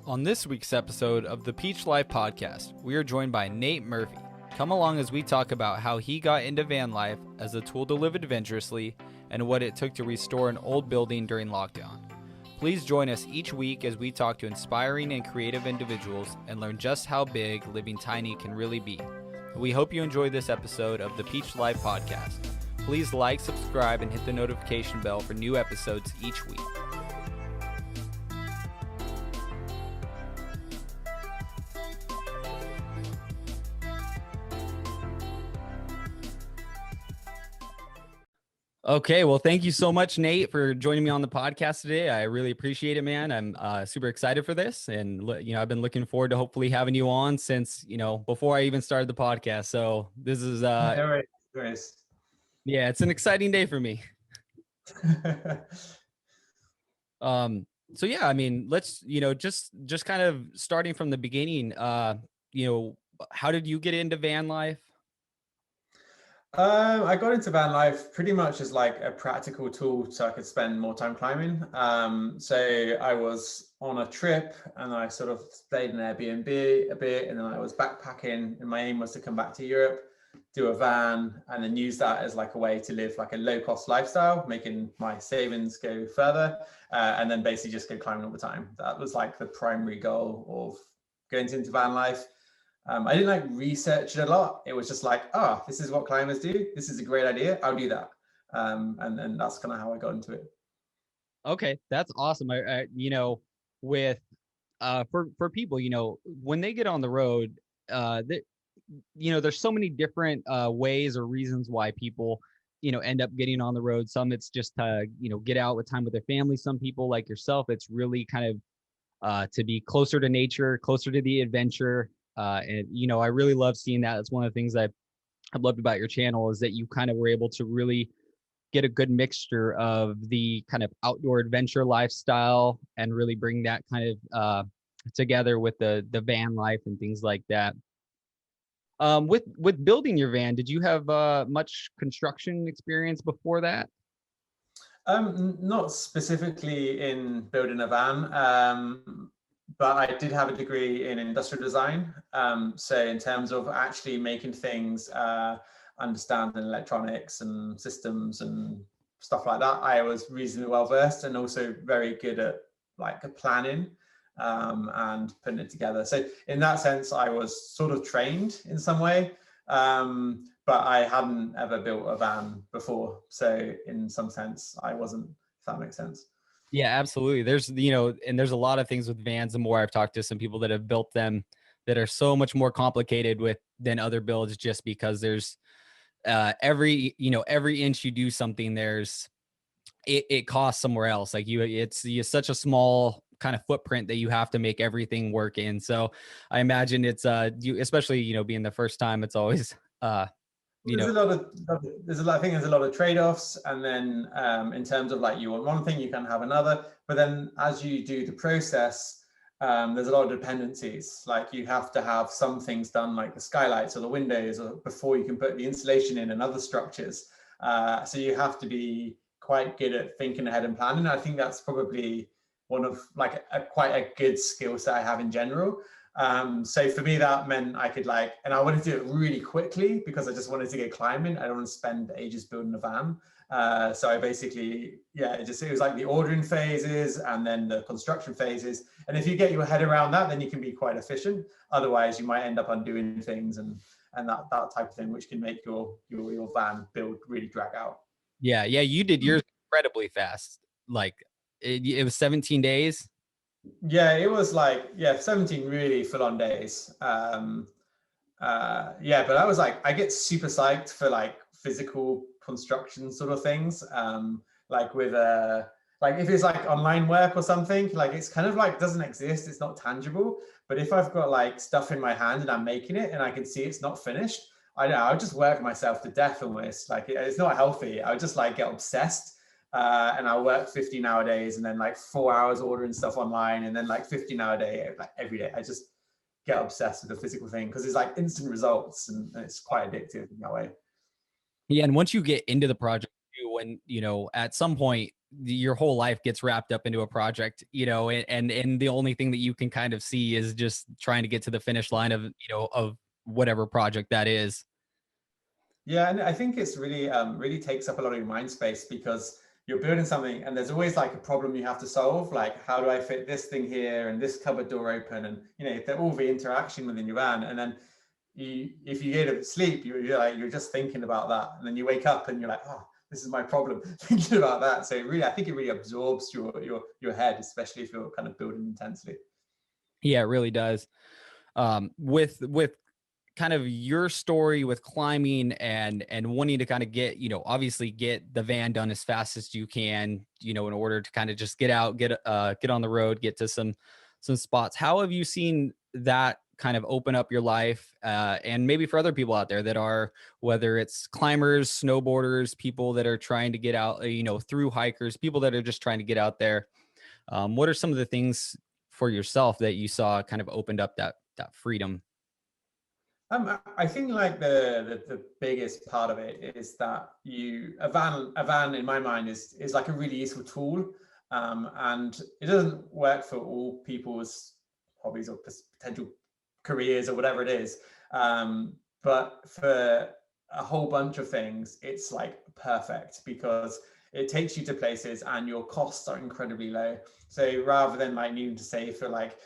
On this week's episode of the Peach Life podcast, we are joined by Nate Murphy. Come along as we talk about how he got into van life as a tool to live adventurously and what it took to restore an old building during lockdown. Please join us each week as we talk to inspiring and creative individuals and learn just how big living tiny can really be. We hope you enjoy this episode of the Peach Life podcast. Please like, subscribe, and hit the notification bell for new episodes each week. Okay, well, thank you so much, Nate, for joining me on the podcast today. I really appreciate it, man. I'm super excited for this, and I've been looking forward to hopefully having you on since before I even started the podcast. So this is Nice. Yeah, it's an exciting day for me. So yeah, I mean, let's just kind of starting from the beginning. How did you get into van life? I got into van life pretty much as like a practical tool so I could spend more time climbing. So I was on a trip and I sort of stayed in Airbnb a bit, and then I was backpacking, and my aim was to come back to Europe, do a van, and then use that as like a way to live like a low-cost lifestyle, making my savings go further, and then basically just go climbing all the time. That was like the primary goal of going into van life. I didn't like research it a lot. It was just like, this is what climbers do. This is a great idea. I'll do that. And then that's kind of how I got into it. Okay, that's awesome. For people, when they get on the road, there's so many different ways or reasons why people, end up getting on the road. Some it's just to, get out with time with their family. Some people like yourself, it's really kind of to be closer to nature, closer to the adventure. And I really love seeing that. It's one of the things I've loved about your channel is that you kind of were able to really get a good mixture of the kind of outdoor adventure lifestyle and really bring that kind of together with the van life and things like that. With building your van, did you have much construction experience before that? Not specifically in building a van. But I did have a degree in industrial design. So in terms of actually making things, understanding electronics and systems and stuff like that, I was reasonably well versed and also very good at like planning and putting it together. So in that sense, I was sort of trained in some way, but I hadn't ever built a van before. So in some sense, I wasn't, if that makes sense. Yeah, absolutely. There's, and there's a lot of things with vans. The more I've talked to some people that have built them that are so much more complicated than other builds, just because there's every inch you do something, it costs somewhere else. Like it's such a small kind of footprint that you have to make everything work in. So I imagine it's especially, being the first time, it's always, there's a lot of trade-offs, and then in terms of like you want one thing, you can have another, but then as you do the process, there's a lot of dependencies. Like you have to have some things done, like the skylights or the windows, or before you can put the insulation in and other structures. So you have to be quite good at thinking ahead and planning. I think that's probably one of like quite a good skill set I have in general. So for me, that meant I could and I wanted to do it really quickly because I just wanted to get climbing. I don't want to spend ages building a van. So I basically, it was like the ordering phases and then the construction phases. And if you get your head around that, then you can be quite efficient. Otherwise, you might end up undoing things and that type of thing, which can make your van build really drag out. Yeah, you did yours incredibly fast. Like it was 17 days. Yeah, it was 17 really full-on days. But I was I get super psyched for physical construction sort of things. With if it's online work or something, it's kind of doesn't exist, it's not tangible. But if I've got stuff in my hand and I'm making it and I can see it's not finished, I'll just work myself to death almost. It's not healthy. I'll just get obsessed. And I'll work 15-hour days and then 4 hours ordering stuff online and then 15-hour day every day. I just get obsessed with the physical thing because it's instant results and it's quite addictive in that way. Yeah, and once you get into the project, when at some point your whole life gets wrapped up into a project, and the only thing that you can kind of see is just trying to get to the finish line of, of whatever project that is. Yeah, and I think it's really really takes up a lot of your mind space, because you're building something and there's always like a problem you have to solve, like how do I fit this thing here and this cupboard door open, and they're all the interaction within your van. And then if you go to sleep, you're just thinking about that, and then you wake up and you're like, oh, this is my problem, thinking about that. So really, I think it really absorbs your head, especially if you're kind of building intensely. Yeah, it really does. With kind of your story with climbing and wanting to kind of get, obviously get the van done as fast as you can, in order to kind of just get out, get on the road, get to some spots. How have you seen that kind of open up your life, and maybe for other people out there that are, whether it's climbers, snowboarders, people that are trying to get out, through hikers, people that are just trying to get out there? What are some of the things for yourself that you saw kind of opened up that freedom? I think like the biggest part of it is that a van in my mind is like a really useful tool, and it doesn't work for all people's hobbies or potential careers or whatever it is, but for a whole bunch of things it's like perfect, because it takes you to places and your costs are incredibly low. So rather than like needing to save for like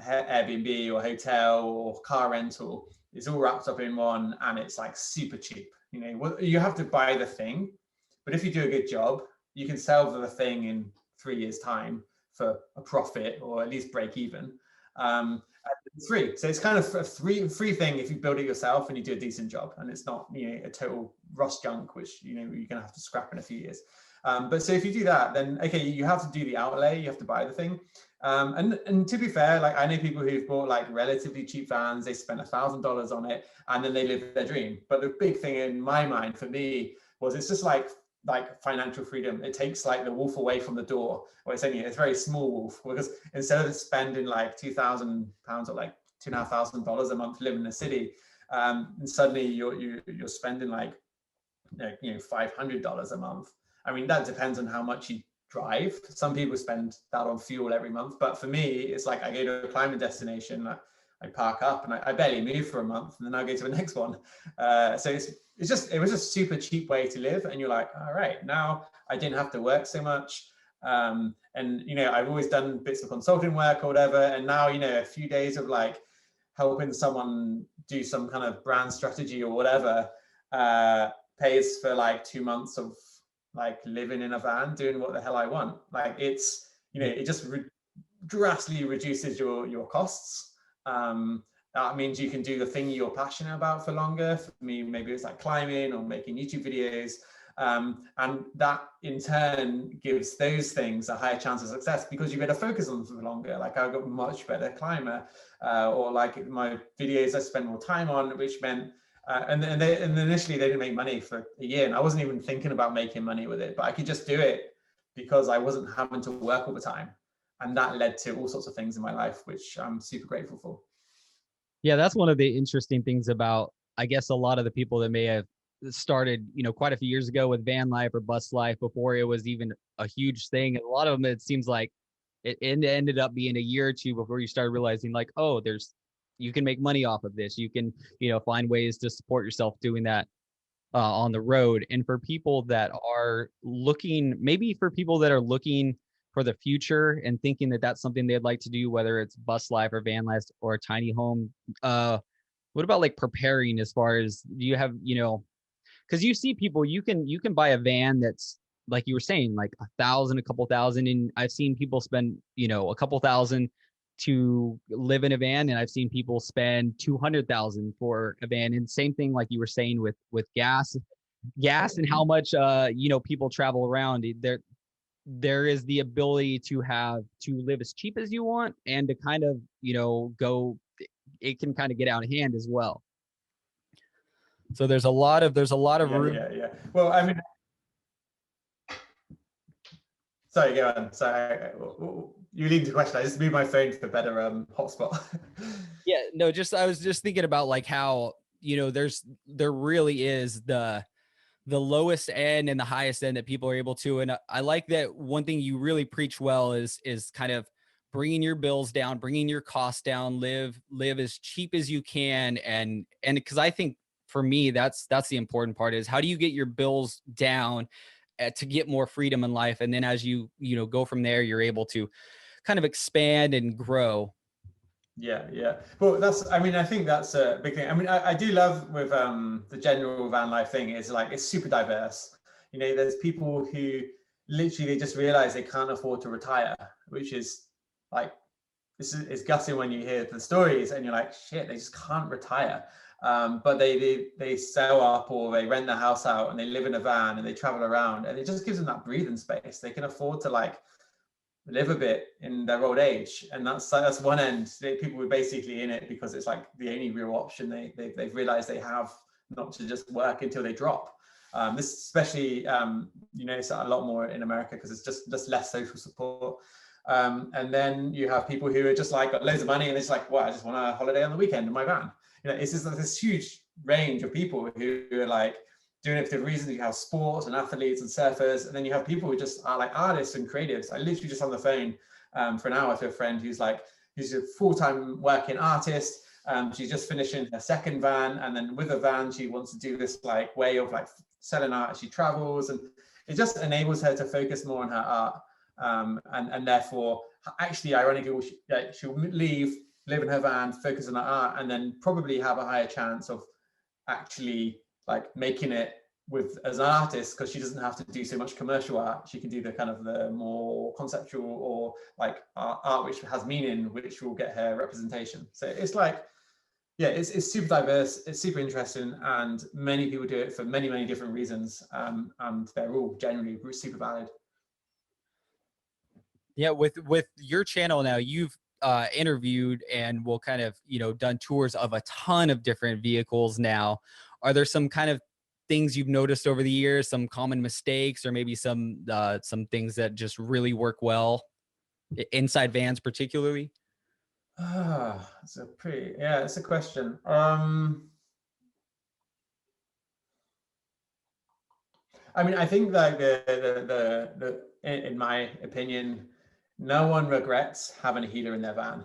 Airbnb or hotel or car rental, it's all wrapped up in one, and it's like super cheap. You have to buy the thing, but if you do a good job, you can sell the thing in 3 years time for a profit, or at least break even. It's free, so it's kind of a free thing if you build it yourself and you do a decent job, and it's not a total rust junk which you're gonna have to scrap in a few years. But so if you do that, then okay, you have to do the outlay, you have to buy the thing. And to be fair, like I know people who've bought like relatively cheap vans, they spent $1,000 on it, and then they live their dream. But the big thing in my mind for me was, it's just like financial freedom. It takes like the wolf away from the door, or it's a very small wolf, because instead of spending like £2,000 or like $2,500 a month living in a city, and suddenly you're spending like $500 a month. I mean, that depends on how much you drive. Some people spend that on fuel every month, but for me, it's like I go to a climbing destination, I park up, and I barely move for a month, and then I go to the next one. So it was a super cheap way to live, and you're like, all right, now I didn't have to work so much. And I've always done bits of consulting work or whatever, and now a few days of like helping someone do some kind of brand strategy or whatever pays for like 2 months of like living in a van doing what the hell I want. Like it's it just drastically reduces your costs. That means you can do the thing you're passionate about for longer. For me, maybe it's like climbing or making YouTube videos, and that in turn gives those things a higher chance of success, because you better focus on them for longer. Like I got a much better climber, or like my videos I spend more time on, which meant and initially they didn't make money for a year, and I wasn't even thinking about making money with it, but I could just do it because I wasn't having to work all the time, and that led to all sorts of things in my life, which I'm super grateful for. Yeah, that's one of the interesting things about, I guess, a lot of the people that may have started, quite a few years ago with van life or bus life before it was even a huge thing. And a lot of them, it seems like it ended up being a year or two before you started realizing like, oh, you can make money off of this. You can, find ways to support yourself doing that on the road. And for people that are looking, maybe for people that are looking for the future and thinking that that's something they'd like to do, whether it's bus life or van life or a tiny home, what about like preparing, as far as, do you have, because you see people, you can buy a van that's, like you were saying, like 1,000, a couple thousand, and I've seen people spend, a couple thousand to live in a van, and I've seen people spend 200,000 for a van. And same thing, like you were saying with gas and how much people travel around. There is the ability to live as cheap as you want, and to kind of go, it can kind of get out of hand as well. So there's a lot of room. Yeah. Well, I mean, sorry, go on. Sorry, you lead the question. I just moved my phone for better hotspot. Yeah, no, I was just thinking about like how there really is the lowest end and the highest end that people are able to. And I like that one thing you really preach well is kind of bringing your bills down, bringing your costs down, live as cheap as you can. And because I think for me, that's the important part is how do you get your bills down to get more freedom in life. And then as you go from there, you're able to kind of expand and grow. Yeah, yeah. Well, I mean, I think that's a big thing. I mean, I do love with the general van life thing is like, it's super diverse. You know, there's people who literally, they just realize they can't afford to retire, which is like, it's gutting when you hear the stories and you're like, shit, they just can't retire. But they sell up or they rent the house out and they live in a van and they travel around, and it just gives them that breathing space. They can afford to like live a bit in their old age, and that's one end. People were basically in it because it's like the only real option they've realized they have, not to just work until they drop. This especially you know, it's a lot more in America because it's just less social support. And then you have people who are just like got loads of money and it's like, well, I just want a holiday on the weekend in my van. You know, it's just like this huge range of people who are like doing it for the reasons. You have sports and athletes and surfers, and then you have people who just are like artists and creatives. I literally just on the phone for an hour to a friend who's a full-time working artist. She's just finishing her second van, and then with a van she wants to do this like way of like selling art. She travels, and it just enables her to focus more on her art, and therefore actually ironically she'll leave, live in her van, focus on her art, and then probably have a higher chance of actually like making it with as an artist, because she doesn't have to do so much commercial art. She can do the kind of the more conceptual or like art which has meaning, which will get her representation. So it's like, yeah, it's super diverse, it's super interesting, and many people do it for many different reasons, and they're all generally super valid. Yeah, with your channel now, you've interviewed and will kind of done tours of a ton of different vehicles now. Are there some kind of things you've noticed over the years, some common mistakes, or maybe some things that just really work well inside vans particularly? It's a pretty, yeah, it's a question. I mean, I think like in my opinion, no one regrets having a heater in their van.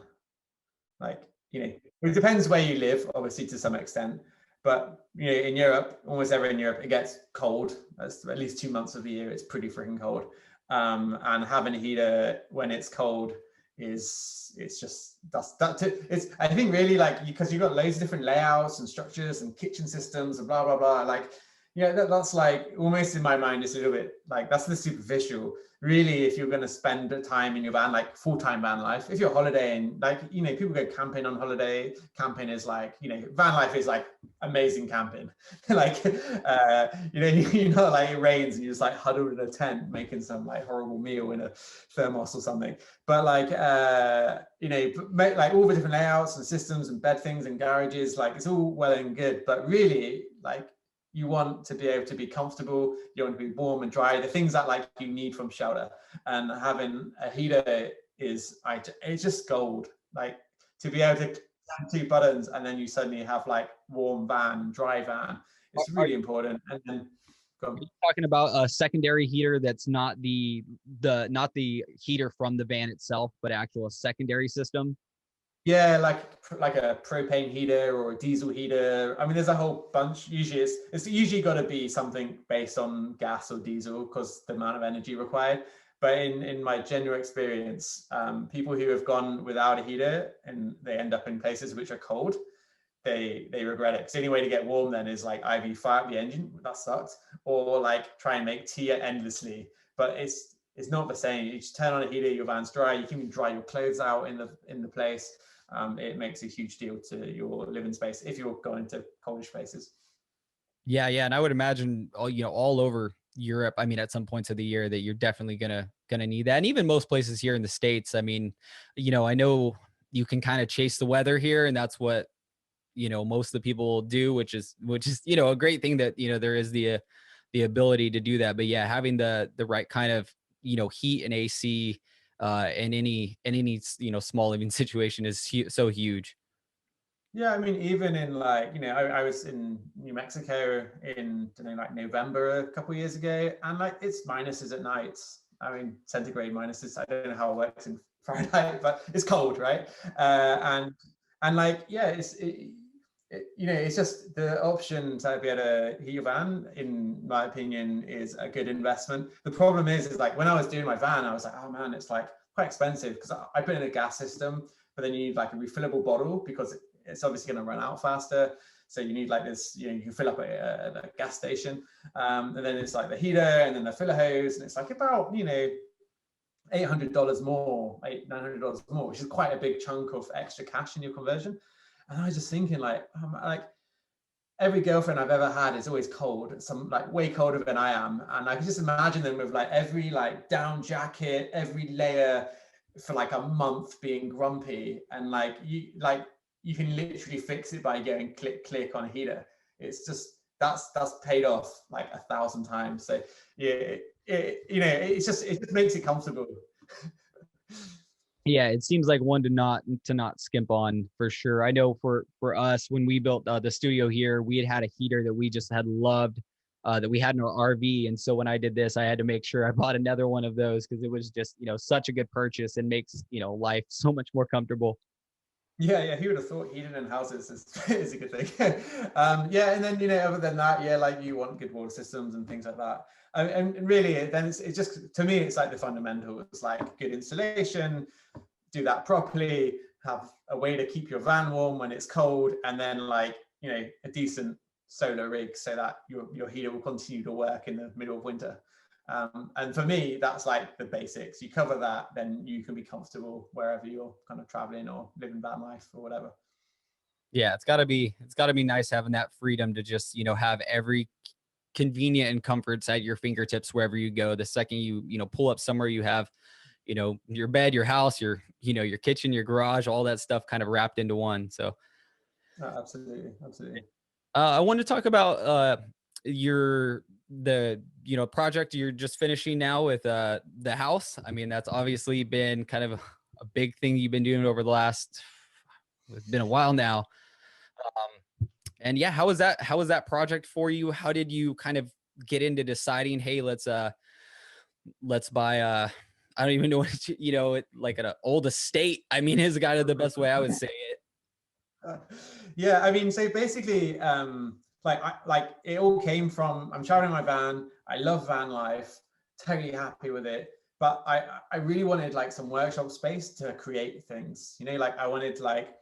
Like, you know, it depends where you live, obviously, to some extent. But you know, in Europe, almost everywhere in Europe, it gets cold. That's at least 2 months of the year. It's pretty freaking cold. And having a heater when it's cold it's just it's I think really like, because you've got loads of different layouts and structures and kitchen systems and blah blah blah. Like, yeah, that's like almost in my mind, it's a little bit like that's the superficial. Really, if you're going to spend time in your van, like full-time van life, if you're holidaying, like, you know, people go camping on holiday. Camping is like, you know, van life is like amazing camping. Like, you know, you know, like it rains and you're just like huddled in a tent making some like horrible meal in a thermos or something. But like, you know, make like all the different layouts and systems and bed things and garages, like it's all well and good, but really, like, you want to be able to be comfortable, you want to be warm and dry, the things that like you need from shelter. And having a heater is, it's just gold. Like, to be able to turn two buttons and then you suddenly have like warm van, dry van, it's Are really important. And then you talking about a secondary heater that's not not the heater from the van itself, but actual secondary system? yeah, like a propane heater or a diesel heater. I mean, there's a whole bunch. Usually it's usually got to be something based on gas or diesel because the amount of energy required. But in my general experience, people who have gone without a heater and they end up in places which are cold, they regret it. Because the only way to get warm then is like either fire up the engine, that sucks, or like try and make tea endlessly. But it's not the same. You just turn on a heater, your van's dry. You can even dry your clothes out in the place. It makes a huge deal to your living space if you're going to college places. Yeah, yeah, and I would imagine all over Europe. I mean, at some points of the year that you're definitely gonna need that, and even most places here in the States. I mean, I know you can kind of chase the weather here, and that's what most of the people do, which is a great thing that there is the ability to do that. But yeah, having the right kind of heat and AC in any small living situation is so huge. Yeah, I mean, even in like, I was in New Mexico in, I don't know, like November a couple of years ago, and like it's minuses at nights. I mean, centigrade minuses. I don't know how it works in Fahrenheit, but it's cold, right? And like, yeah, it's just the option to be able to heat your van, in my opinion, is a good investment. The problem is like when I was doing my van, I was like, oh man, it's like quite expensive because I put in a gas system, but then you need like a refillable bottle because it's obviously going to run out faster. So you need like this, you can fill up at a gas station. And then it's like the heater and then the filler hose. And it's like about, $800 more, $900 more, which is quite a big chunk of extra cash in your conversion. And I was just thinking like every girlfriend I've ever had is always cold, some like way colder than I am. And I can just imagine them with like every like down jacket, every layer for like a month being grumpy. And you can literally fix it by going click, click on a heater. It's just, that's paid off like 1,000 times. So yeah, it just makes it comfortable. Yeah, it seems like one to not skimp on for sure. I know for us when we built the studio here, we had a heater that we just had loved, that we had in our RV, and so when I did this, I had to make sure I bought another one of those because it was just such a good purchase and makes life so much more comfortable. Yeah, who would have thought heating in houses is a good thing. Yeah, and then other than that, yeah, like you want good water systems and things like that. And really, then it's just, to me, it's like the fundamentals, like good insulation, do that properly, have a way to keep your van warm when it's cold, and then like a decent solar rig so that your heater will continue to work in the middle of winter. And for me, that's like the basics. You cover that, then you can be comfortable wherever you're kind of traveling or living van life or whatever. Yeah, it's gotta be nice having that freedom to just have every convenient and comforts at your fingertips wherever you go. The second you pull up somewhere, you have your bed, your house, your kitchen, your garage, all that stuff kind of wrapped into one. So Absolutely, absolutely. I want to talk about your the project you're just finishing now with the house. I mean, that's obviously been kind of a big thing you've been doing over the last, it's been a while now. And yeah, how was that project for you? How did you kind of get into deciding, hey, let's buy I don't even know what like an old estate, I mean, is kind of the best way I would say it. Yeah, I mean, so basically, like it all came from, I'm traveling my van. I love van life, totally happy with it. But I really wanted like some workshop space to create things. Like I wanted like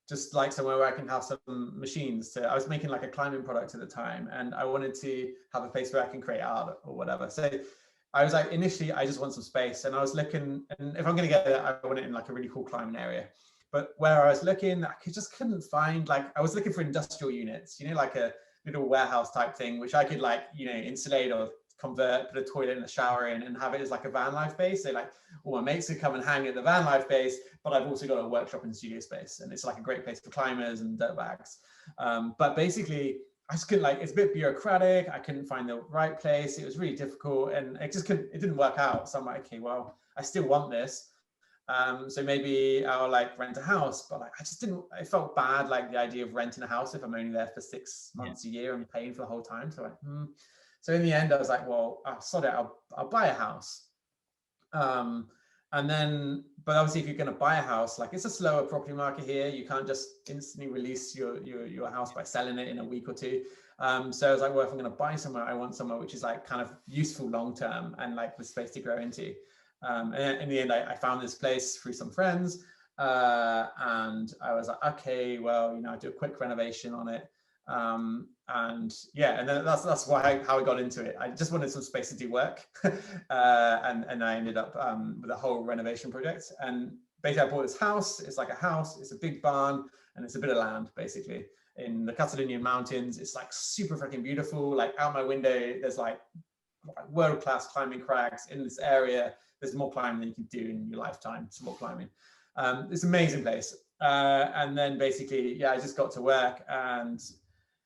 just like somewhere where I can have some machines to. I was making like a climbing product at the time, and I wanted to have a place where I can create art or whatever. So I was like, initially, I just want some space, and I was looking, and if I'm going to get it, I want it in like a really cool climbing area. But where I was looking, just couldn't find, like, I was looking for industrial units, like a little warehouse type thing, which I could like, insulate or convert, put a toilet and a shower in, and have it as like a van life base. So like all my mates could come and hang at the van life base, but I've also got a workshop and studio space, and it's like a great place for climbers and dirt bags. But basically, I just couldn't, like, it's a bit bureaucratic. I couldn't find the right place. It was really difficult, and it didn't work out. So I'm like, okay, well, I still want this. So maybe I'll like rent a house, but like I just didn't. I felt bad, like the idea of renting a house if I'm only there for 6 months a year and paying for the whole time. So So in the end, I was like, well, sod it. I'll buy a house. And then, but obviously, if you're going to buy a house, like it's a slower property market here. You can't just instantly release your house by selling it in a week or two. So I was like, well, if I'm going to buy somewhere, I want somewhere which is like kind of useful long term and like the space to grow into. And in the end, I found this place through some friends, and I was like, okay, well, I do a quick renovation on it, and yeah, and then that's how I got into it. I just wanted some space to do work, and I ended up with a whole renovation project. And basically, I bought this house. It's like a house. It's a big barn, and it's a bit of land, basically, in the Catalonian mountains. It's like super freaking beautiful. Like out my window, there's like world-class climbing crags in this area. There's more climbing than you can do in your lifetime. Some more climbing. It's an amazing place. And then basically, yeah, I just got to work, and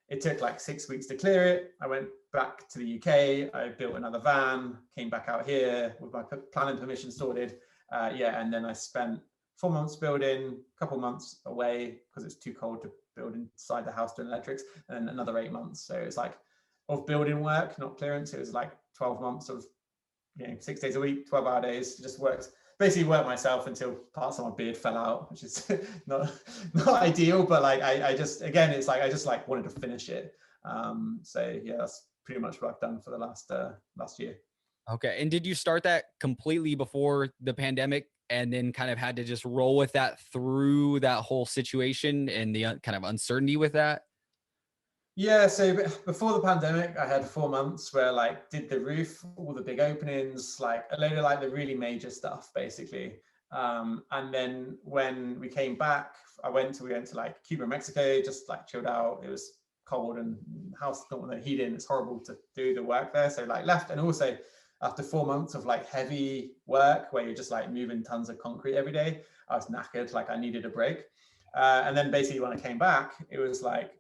it took like 6 weeks to clear it. I went back to the UK. I built another van, came back out here with my planning permission sorted. Yeah, and then I spent 4 months building, a couple months away because it's too cold to build inside the house doing electrics, and then another 8 months. So it's like of building work, not clearance. It was like 12 months of 6 days a week, 12-hour days. Just basically worked myself until parts of my beard fell out, which is not ideal, but like I just, again, it's like I just like wanted to finish it. So yeah, that's pretty much what I've done for the last year. Okay. And did you start that completely before the pandemic and then kind of had to just roll with that through that whole situation and the kind of uncertainty with that? Yeah, so before the pandemic, I had 4 months where like did the roof, all the big openings, like a load of like the really major stuff, basically. And then when we came back, we went to like Cuba, Mexico, just like chilled out. It was cold and house not with the heat in. It's horrible to do the work there. So like left, and also after 4 months of like heavy work where you're just like moving tons of concrete every day, I was knackered. Like I needed a break. And then basically when I came back, it was like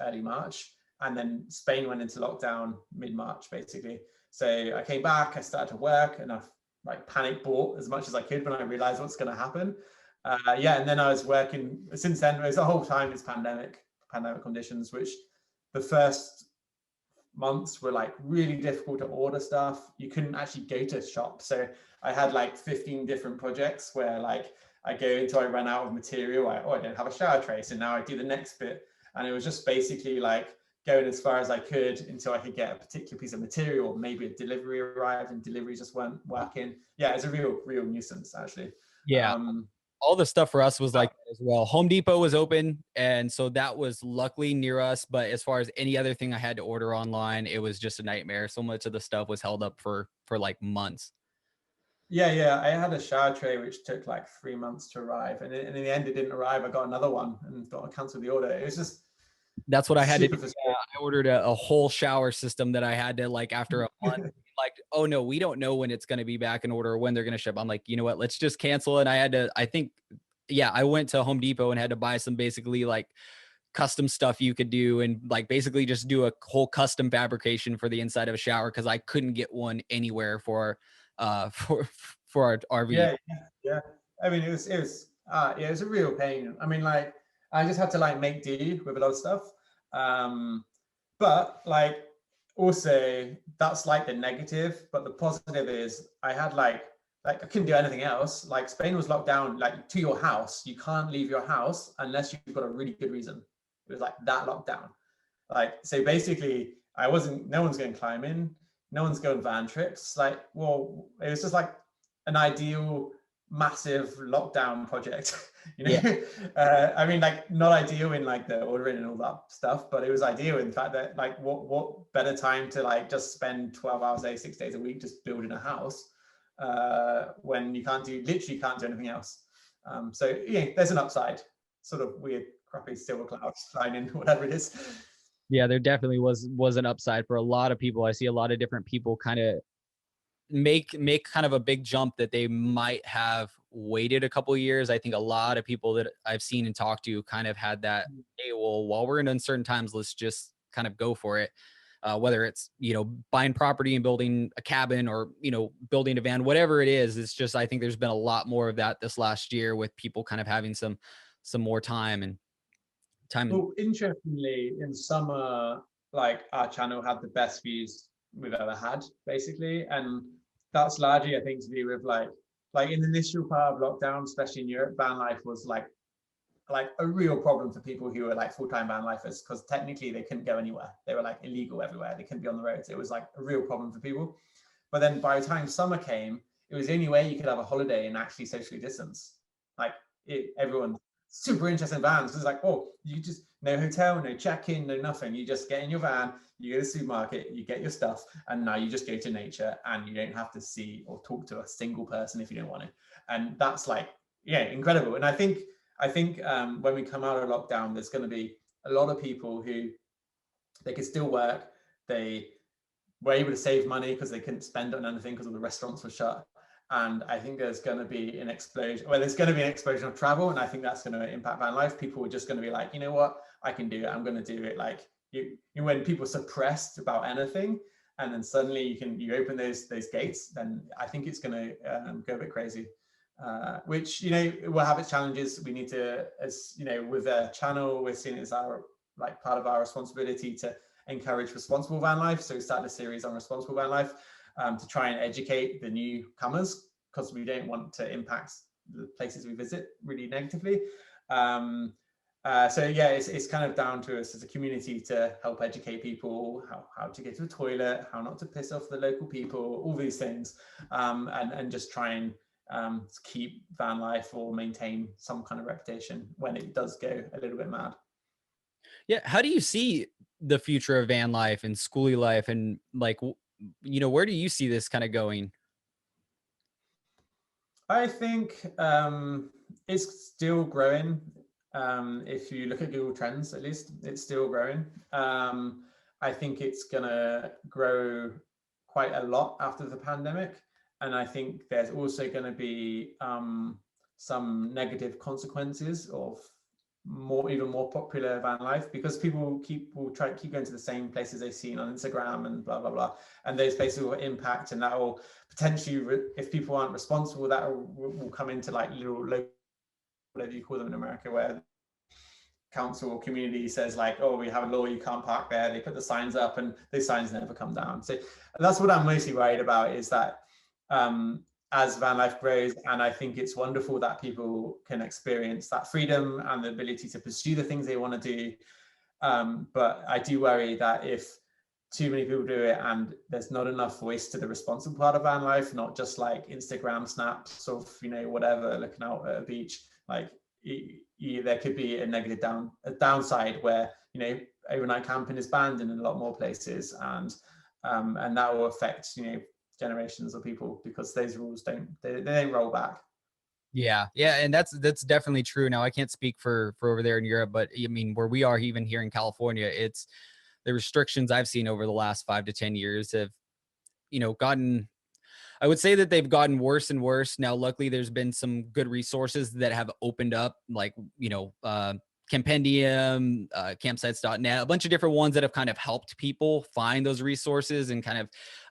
early March, and then Spain went into lockdown mid-March, basically. So I came back, I started to work, and I like panic bought as much as I could when I realized what's going to happen. And then I was working since then. It was the whole time it's pandemic conditions, which the first months were like really difficult to order stuff. You couldn't actually go to shops. So I had like 15 different projects where like I go until I ran out of material. I don't have a shower tray, so now I do the next bit. And it was just basically like going as far as I could until I could get a particular piece of material, or maybe a delivery arrived and deliveries just weren't working. Yeah, it's a real nuisance, actually. Yeah. All the stuff for us was like that as well. Home Depot was open, and so that was luckily near us. But as far as any other thing I had to order online, it was just a nightmare. So much of the stuff was held up for like months. Yeah. I had a shower tray which took like 3 months to arrive, and in the end it didn't arrive. I got another one and got to cancel the order. It was just that's what I had to do. Yeah, I ordered a whole shower system that I had to like after a month. Like, oh no, we don't know when it's going to be back in order or when they're going to ship. I'm like, you know what? Let's just cancel it. And I went to Home Depot and had to buy some basically like custom stuff you could do and like basically just do a whole custom fabrication for the inside of a shower because I couldn't get one anywhere for our RV. Yeah. I mean, it was a real pain. I mean, like I just had to like make do with a lot of stuff. But like also that's like the negative, but the positive is I had like I couldn't do anything else. Like Spain was locked down, like to your house. You can't leave your house unless you've got a really good reason. It was like that lockdown. Like, so basically no one's going climbing, no one's going van trips. Like, well, it was just like an ideal massive lockdown project. I mean, like not ideal in like the ordering and all that stuff, but it was ideal in the fact that like what better time to like just spend 12 hours a day, 6 days a week just building a house when you literally can't do anything else. So yeah, there's an upside. Sort of weird crappy silver clouds shining, whatever it is. Yeah, there definitely was an upside for a lot of people. I see a lot of different people kind of make kind of a big jump that they might have waited a couple of years. I think a lot of people that I've seen and talked to kind of had that, hey, well, while we're in uncertain times, let's just kind of go for it. Whether it's, buying property and building a cabin or, building a van, whatever it is, it's just, I think there's been a lot more of that this last year with people kind of having some more time. Well, interestingly, in summer, like our channel had the best views we've ever had, basically, and that's largely, I think, to do with like in the initial part of lockdown, especially in Europe, van life was like a real problem for people who were like full-time van lifers because technically they couldn't go anywhere. They were like illegal everywhere. They couldn't be on the roads. It was like a real problem for people. But then by the time summer came, it was the only way you could have a holiday and actually socially distance. Like everyone super interested in vans. It's like, oh, you just no hotel, no check-in, no nothing. You just get in your van, you go to the supermarket, you get your stuff, and now you just go to nature and you don't have to see or talk to a single person if you don't want to. And that's like, yeah, incredible. And I think when we come out of lockdown, there's going to be a lot of people who they could still work. They were able to save money because they couldn't spend on anything because all the restaurants were shut. And I think there's going to be an explosion. Well, there's going to be an explosion of travel, and I think that's going to impact van life. People are just going to be like, you know what, I can do it. I'm going to do it. Like when people are suppressed about anything, and then suddenly you open those gates, then I think it's going to go a bit crazy. which, you know, will have its challenges. We need to, as you know, with a channel, we're seeing it as our, like, part of our responsibility to encourage responsible van life. So we started a series on responsible van life, to try and educate the newcomers, because we don't want to impact the places we visit really negatively. So yeah, it's kind of down to us as a community to help educate people how to get to a toilet, how not to piss off the local people, all these things, and just try and keep van life or maintain some kind of reputation when it does go a little bit mad. Yeah. How do you see the future of van life and schoolie life, and like, you know, where do you see this kind of going? I think it's still growing. If you look at Google Trends, at least it's still growing. I think it's going to grow quite a lot after the pandemic. And I think there's also going to be some negative consequences of even more popular van life, because people will try to keep going to the same places they've seen on Instagram and blah blah blah, and those places will impact, and that will potentially, if people aren't responsible, that will come into like little local, whatever you call them in America, where council or community says like, oh, we have a law, you can't park there. They put the signs up and those signs never come down. So that's what I'm mostly worried about, is that as van life grows, and I think it's wonderful that people can experience that freedom and the ability to pursue the things they want to do. But I do worry that if too many people do it and there's not enough voice to the responsible part of van life, not just like Instagram snaps of, you know, whatever, looking out at a beach, like there could be a negative downside where, you know, overnight camping is banned in a lot more places, and that will affect, you know, generations of people, because those rules don't roll back. Yeah, yeah, and that's definitely true. Now, I can't speak for over there in Europe, but I mean, where we are, even here in California, it's the restrictions I've seen over the last 5 to 10 years have, you know, gotten. I would say that they've gotten worse and worse. Now, luckily, there's been some good resources that have opened up, like, you know, Campendium, campsites.net, a bunch of different ones that have kind of helped people find those resources and kind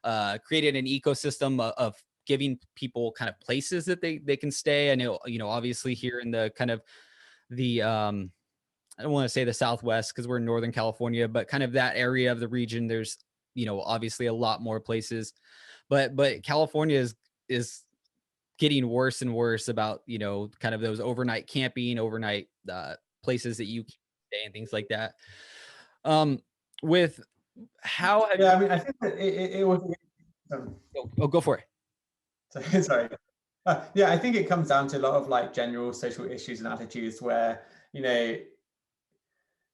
of created an ecosystem of giving people kind of places that they can stay. I know, you know, obviously here in the kind of the I don't want to say the Southwest because we're in Northern California, but kind of that area of the region, there's, you know, obviously a lot more places, but California is getting worse and worse about, you know, kind of those overnight camping, overnight places that you can stay and things like that. With how have Yeah, you, I mean, I think that it was. go for it. Sorry. Yeah, I think it comes down to a lot of like general social issues and attitudes where, you know,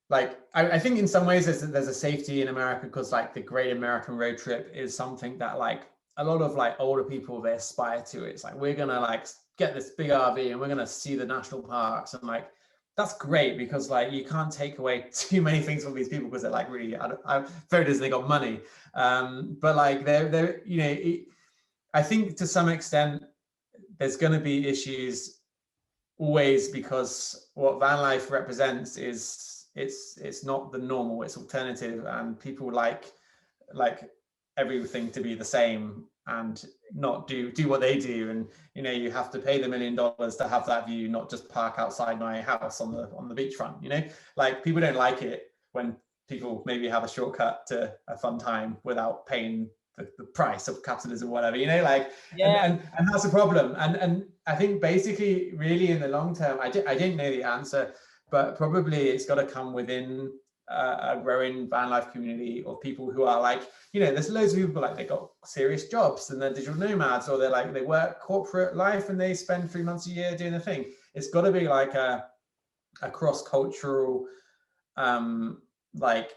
like I think in some ways there's a safety in America, because like the Great American Road Trip is something that like a lot of like older people, they aspire to. It's like, we're gonna like get this big RV and we're gonna see the national parks, and like that's great, because like you can't take away too many things from these people, because they're like really very does they got money, but like they're you know, I think to some extent there's going to be issues always, because what van life represents is it's not the normal, it's alternative, and people like everything to be the same and not do what they do. And you know, you have to pay the $1 million to have that view, not just park outside my house on the beachfront. You know, like people don't like it when people maybe have a shortcut to a fun time without paying the price of capitalism or whatever, you know, like, Yeah. and that's a problem. And I think basically really in the long term, I didn't know the answer, but probably it's got to come within a growing van life community of people who are like, you know, there's loads of people like they got serious jobs and they're digital nomads, or they're like, they work corporate life and they spend 3 months a year doing the thing. It's got to be like a cross-cultural like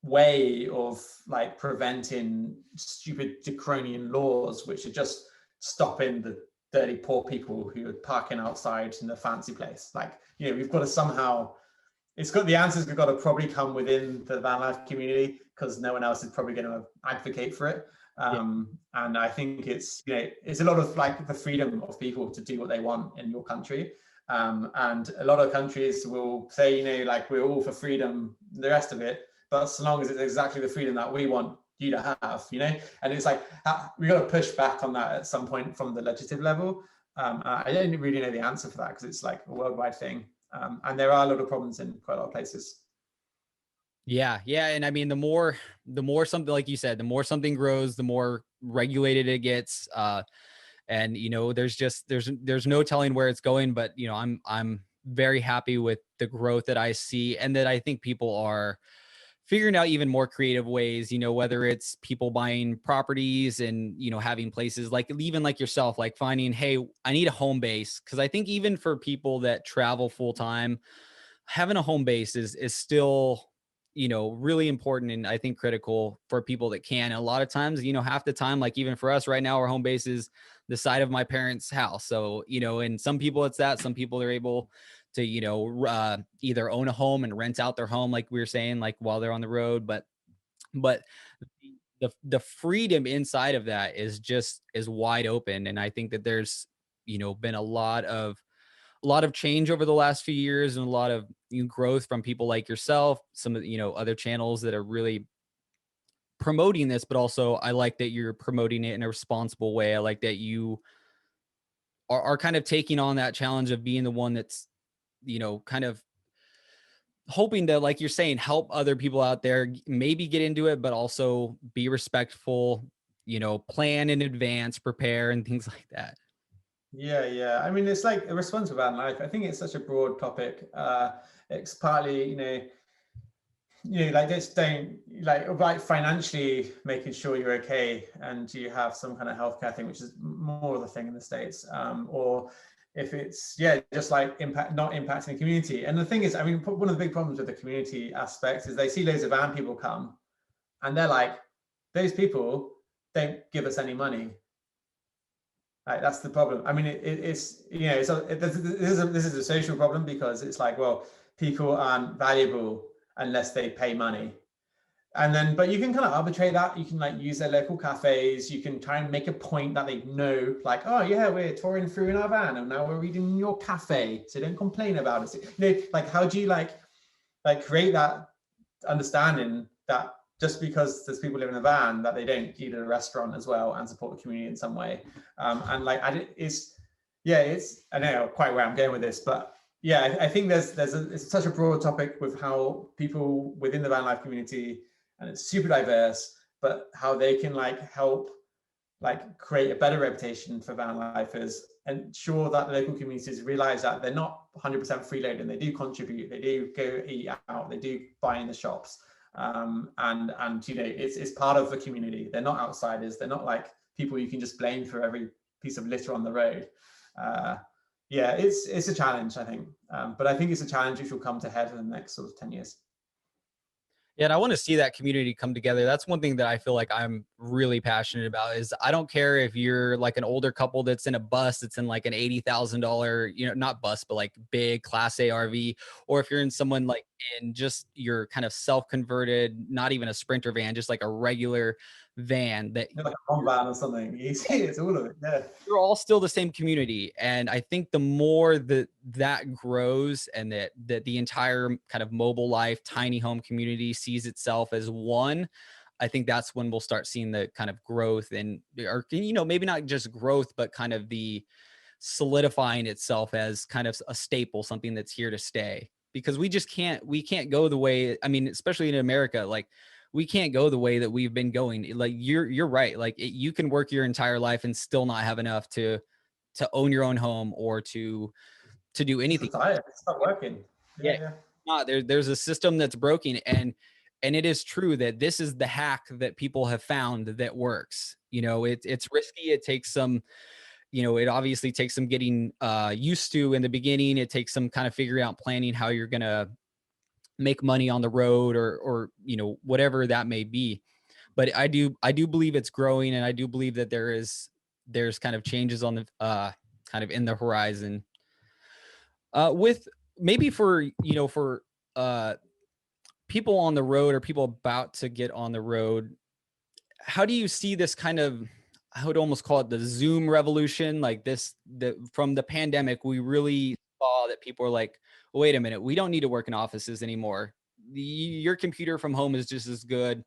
way of like preventing stupid draconian laws, which are just stopping the dirty poor people who are parking outside in the fancy place. Like, you know, we've got to somehow, the answers have got to probably come within the van life community, because no one else is probably going to advocate for it. And I think it's, you know, it's a lot of like the freedom of people to do what they want in your country. And a lot of countries will say, you know, like, we're all for freedom, the rest of it, but so long as it's exactly the freedom that we want you to have, you know. And it's like, we got to push back on that at some point from the legislative level. I don't really know the answer for that because it's like a worldwide thing. And there are a lot of problems in quite a lot of places. Yeah, yeah, and I mean, the more something, like you said, the more something grows, the more regulated it gets. And there's just there's no telling where it's going. But I'm very happy with the growth that I see, and that I think people are figuring out even more creative ways, whether it's people buying properties and, having places like, even like yourself, like finding, hey, I need a home base. Cause I think even for people that travel full time, having a home base is still, really important. And I think critical for people that can. And a lot of times, half the time, like even for us right now, our home base is the side of my parents' house. So, and some people it's that, some people are able to, either own a home and rent out their home, like we were saying, like while they're on the road. But the freedom inside of that is wide open. And I think that there's, been a lot of change over the last few years, and a lot of growth from people like yourself, some of other channels that are really promoting this. But also, I like that you're promoting it in a responsible way. I like that you are kind of taking on that challenge of being the one that's kind of hoping to, like you're saying, help other people out there maybe get into it, but also be respectful, plan in advance, prepare, and things like that. Yeah. I mean, it's like a responsible van life. I think it's such a broad topic. It's partly, like just don't like financially making sure you're okay and you have some kind of healthcare thing, which is more of the thing in the States, or if it's just like not impacting the community. And the thing is, I mean, one of the big problems with the community aspect is they see loads of van people come and they're like, those people don't give us any money. Like, that's the problem. I mean, it's this is a social problem because it's like, well, people aren't valuable unless they pay money. And then, but you can kind of arbitrate that. You can like use their local cafes. You can try and make a point that they know, like, oh yeah, we're touring through in our van and now we're reading in your cafe, so don't complain about it. Like how do you like create that understanding that just because there's people living in a van that they don't eat at a restaurant as well and support the community in some way. And like it's I don't know quite where I'm going with this, but yeah, I think it's such a broad topic with how people within the van life community, and it's super diverse, but how they can like help like create a better reputation for van lifers, ensure that the local communities realize that they're not 100% freeloading, they do contribute, they do go eat out, they do buy in the shops, and it's part of the community. They're not outsiders, they're not like people you can just blame for every piece of litter on the road. It's a challenge, I think, but I think it's a challenge which will come to head in the next sort of 10 years. Yeah, and I want to see that community come together. That's one thing that I feel like I'm really passionate about. Is I don't care if you're like an older couple that's in a bus that's in like an $80,000, not bus, but like big Class A RV, or if you're in someone like in just your kind of self-converted, not even a Sprinter van, just like a regular van that like a home van or something. You see, it's all of it. Yeah. You're all still the same community. And I think the more that grows, and that the entire kind of mobile life tiny home community sees itself as one, I think that's when we'll start seeing the kind of growth, and or maybe not just growth, but kind of the solidifying itself as kind of a staple, something that's here to stay. Because we can't go the way, I mean, especially in America, like we can't go the way that we've been going. Like you're right. Like you can work your entire life and still not have enough to own your own home or to do anything. It's not working. Yeah. Not there's a system that's broken, and it is true that this is the hack that people have found that works. It's risky. It takes some, it obviously takes some getting used to in the beginning. It takes some kind of figuring out, planning how you're going to make money on the road, or whatever that may be. But I do believe it's growing, and I do believe that there's kind of changes on the kind of in the horizon. With maybe for people on the road, or people about to get on the road, how do you see this kind of, I would almost call it the Zoom revolution, like from the pandemic, we really saw that people are like, wait a minute, we don't need to work in offices anymore. Your computer from home is just as good.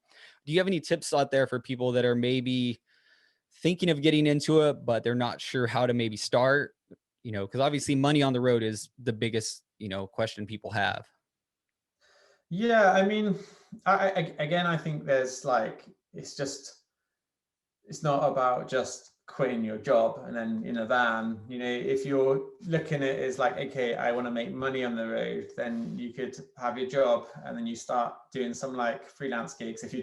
Do you have any tips out there for people that are maybe thinking of getting into it, but they're not sure how to maybe start, because obviously money on the road is the biggest, question people have. Yeah, I mean, again, I think there's like, it's just, it's not about just quitting your job and then in a van. If you're looking at it as like, okay, I want to make money on the road, then you could have your job and then you start doing some like freelance gigs. If you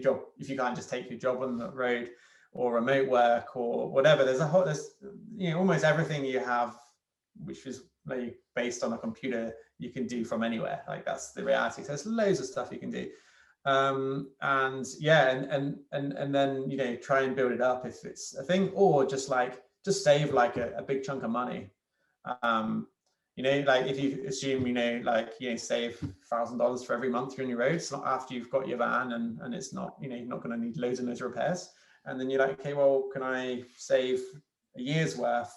can't just take your job on the road, or remote work or whatever, there's almost everything you have, which is like based on a computer, you can do from anywhere. Like, that's the reality. So there's loads of stuff you can do. And yeah, and then try and build it up if it's a thing, or just save like a big chunk of money. Like if you assume save $1,000 for every month you're on your road. It's not after you've got your van and it's not, you're not going to need loads and loads of repairs. And then you're like, okay, well, can I save a year's worth,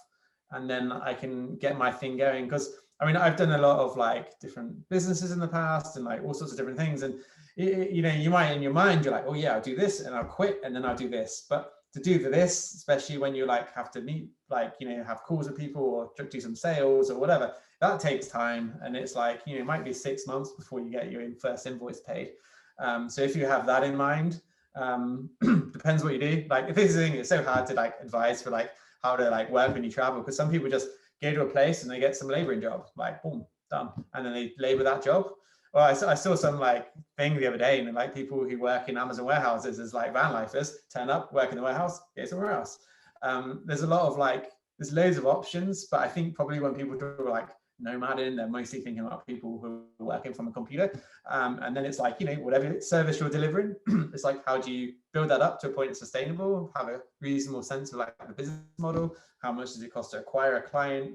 and then I can get my thing going? Because I mean, I've done a lot of like different businesses in the past and like all sorts of different things, and you might in your mind, you're like, oh yeah, I'll do this and I'll quit and then I'll do this. But to do this, especially when you like have to meet, like, have calls with people or do some sales or whatever, that takes time. And it's like, it might be 6 months before you get your first invoice paid. So if you have that in mind, depends what you do. Like, if this is the thing, it's so hard to like advise for like how to like work when you travel, because some people just go to a place and they get some laboring job, like boom, done, and then they labor that job. Well, I saw some like thing the other day, and like people who work in Amazon warehouses as like van lifers turn up, work in the warehouse, go somewhere else. There's a lot of like, there's loads of options, but I think probably when people talk like nomading, they're mostly thinking about people who are working from a computer. And then it's like, whatever service you're delivering, it's like, how do you build that up to a point that's sustainable, have a reasonable sense of like the business model? How much does it cost to acquire a client?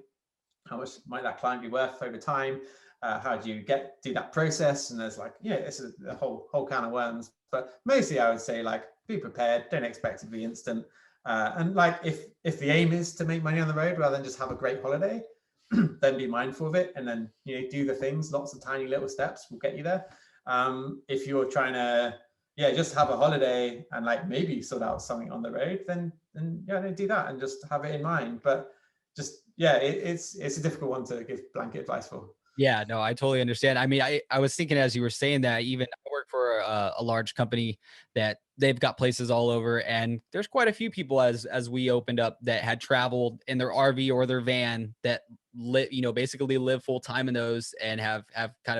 How much might that client be worth over time? How do you do that process? And there's like, it's a whole can of worms. But mostly I would say like, be prepared, don't expect it to be instant. And like, if the aim is to make money on the road rather than just have a great holiday, then be mindful of it, and then do the things. Lots of tiny little steps will get you there. If you're trying to just have a holiday and like maybe sort out something on the road, then do that and just have it in mind. But just it's a difficult one to give blanket advice for. Yeah, no, I totally understand. I mean, I was thinking as you were saying that, even I work for a large company that they've got places all over, and there's quite a few people as we opened up that had traveled in their RV or their van that basically live full time in those, and have kind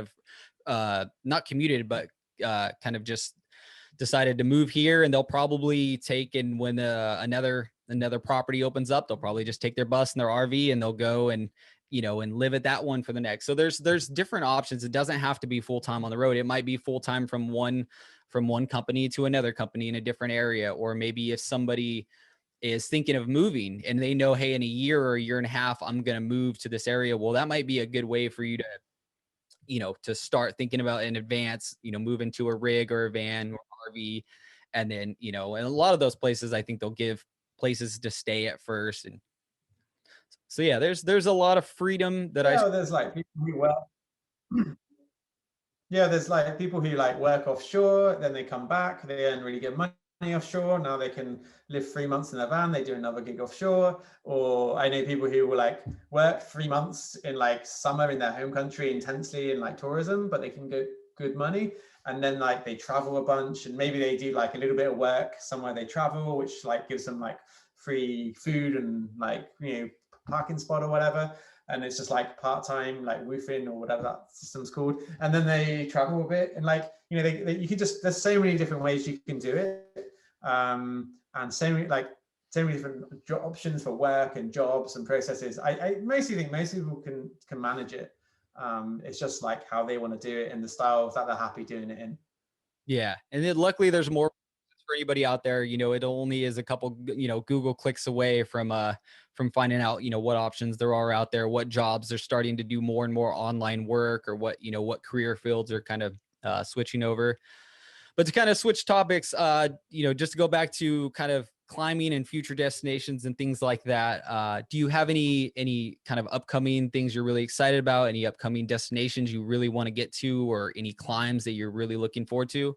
of not commuted, but kind of just decided to move here, and they'll probably take, and when another property opens up, they'll probably just take their bus and their RV and they'll go and and live at that one for the next. So there's different options. It doesn't have to be full time on the road. It might be full time from one company to another company in a different area. Or maybe if somebody is thinking of moving and they know, hey, in a year or a year and a half, I'm going to move to this area. Well, that might be a good way for you to to start thinking about in advance, move into a rig or a van or RV. And then, and a lot of those places, I think they'll give places to stay at first. And so, yeah, there's a lot of freedom that there's like people who work. There's like people who like work offshore, then they come back, they earn really good money offshore. Now they can live 3 months in their van, they do another gig offshore. Or I know people who will like work 3 months in like summer in their home country intensely in like tourism, but they can get good money. And then like they travel a bunch, and maybe they do like a little bit of work somewhere they travel, which like gives them like free food and like parking spot or whatever. And it's just like part-time, like woofing or whatever that system's called. And then they travel a bit, and like you can just, there's so many different ways you can do it, and so many different options for work and jobs and processes. I mostly think most people can manage it. It's just like how they want to do it and the style that they're happy doing it in. Yeah, and then luckily there's more for anybody out there. It only is a couple Google clicks away from finding out what options there are out there, what jobs are starting to do more and more online work, or what career fields are kind of switching over. But to kind of switch topics, just to go back to kind of climbing and future destinations and things like that, do you have any kind of upcoming things you're really excited about? Any upcoming destinations you really want to get to, or any climbs that you're really looking forward to?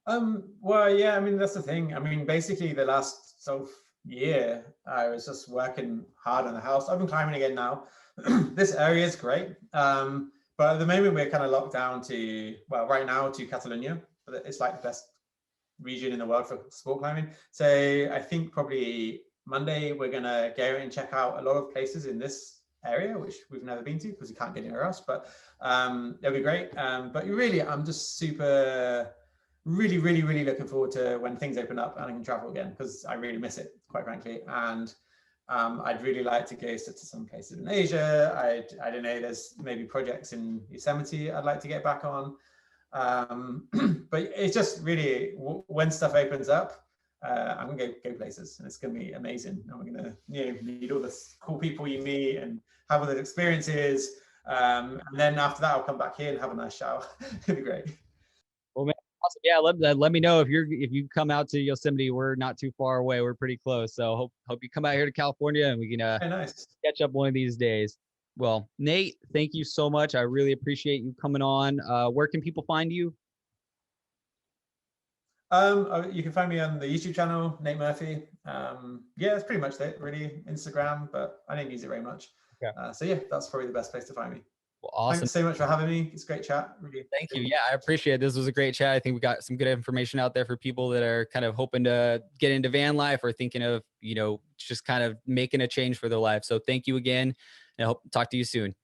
Well, yeah, I mean, that's the thing. I mean, basically the last year, I was just working hard on the house. I've been climbing again now. This area is great. But at the moment we're kind of locked down to, well, right now to Catalonia, but it's like the best region in the world for sport climbing. So I think probably Monday we're gonna go and check out a lot of places in this area, which we've never been to because we can't get anywhere else. But it'll be great. But really, I'm just really looking forward to when things open up and I can travel again, because I really miss it, quite frankly. And I'd really like to go to some places in Asia. I don't know, there's maybe projects in Yosemite I'd like to get back on. But it's just really, when stuff opens up, I'm gonna go places, and it's gonna be amazing. And we're gonna, meet all the cool people you meet and have all those experiences. And then after that, I'll come back here and have a nice shower. It'd be great. Well, man, awesome. Yeah, let me know if you come out to Yosemite. We're not too far away. We're pretty close. So hope you come out here to California and we can Nice. catch up one of these days. Well, Nate, thank you so much. I really appreciate you coming on. Where can people find you? You can find me on the YouTube channel, Nate Murphy. Yeah, that's pretty much it, really. Instagram, but I don't use it very much. Okay. So yeah, that's probably the best place to find me. Well, awesome. Thanks so much for having me. It's a great chat. Really. Thank you. Yeah, I appreciate it. This was a great chat. I think we got some good information out there for people that are kind of hoping to get into van life or thinking of, just kind of making a change for their life. So thank you again, and I hope to talk to you soon.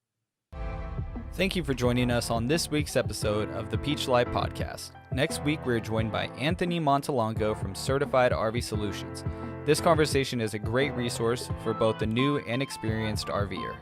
Thank you for joining us on this week's episode of the Peach Life Podcast. Next week, we're joined by Anthony Montalongo from Certified RV Solutions. This conversation is a great resource for both the new and experienced RVer.